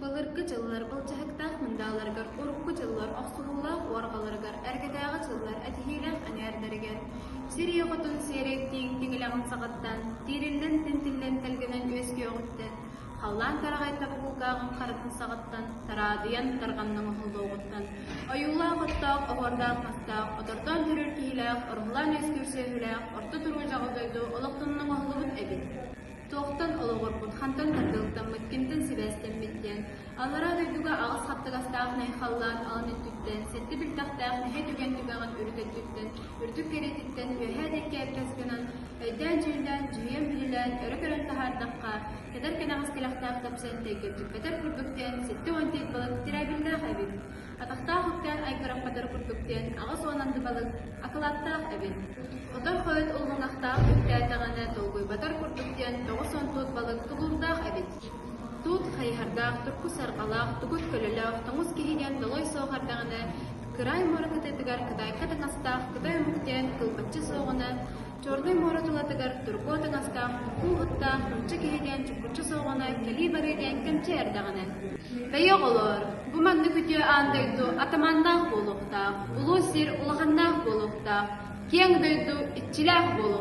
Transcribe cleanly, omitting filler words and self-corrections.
Balırgı çalılar balcahıktaq mındağlargar, urukku çalılar oqsuğulaq orqalargar, ergedağ çalılar atihileq anerderiger. Siriye qotun seyrektiğin tiğileğin saqattan, tirillen tintillen telgenen öski oğuttan, Hallan tarağay tapulkağın qaratın saqattan, taradiyan tarğanның hıldoğuttan. Ayulla qottaq, oğordaq mastaq, otordan türür kihileq, orğulan eskürsehileq, orta turuca odaydu, olaqtunның oğulubut ebit. Тоқтан олығырбын, хантан тардылықтан мүткентен сибәстен меттен. Аллара дойдуға ағыз қаттығастағы найхаллан алын өттіттен, сәтті білтақтағы нәхе түген түгіған үрдеттіттен, үрдік керетіттен, өйәдекке әпкәсгінен, өйден жүйден, жүйен білілен, өрі көрін тахардаққа, кәдір кәнағыз келақтағы тапсын тәйкептік, бәтір күрдіктен, сәтті онтет балык, тирабілдақ әбін. Атақтағы құттен айқырап қадыр күрдіктен, ағыз онанды балык, ақылаттақ әбін. Отар қойыт ұлғынақтағы үктәтіғаны толғой батар күрдіктен, тоғысон тұт балык тұғылдақ әбін. Тут хайхардақ, тұрқы сарқалақ, тұғыт көлілақ, тоңыз кейден долой соғардағыны, кырай моры кітетігар, кыдай катыңастақ, кыдай мүктен, кылпатчы соғыны, чордай моры тұлатығар, тұрқы отыңастақ, тұқу ғыттақ, күнчі кейден, чүкірчі соғыны, кәлі барыден кәмчі әрдағыны. Бәйе олар, bu mandı kütüye andaydı, atamandaq boluqtaq, ulu sir ulağandaq boluqtaq, keng döydü, itçilaq boluqtaq.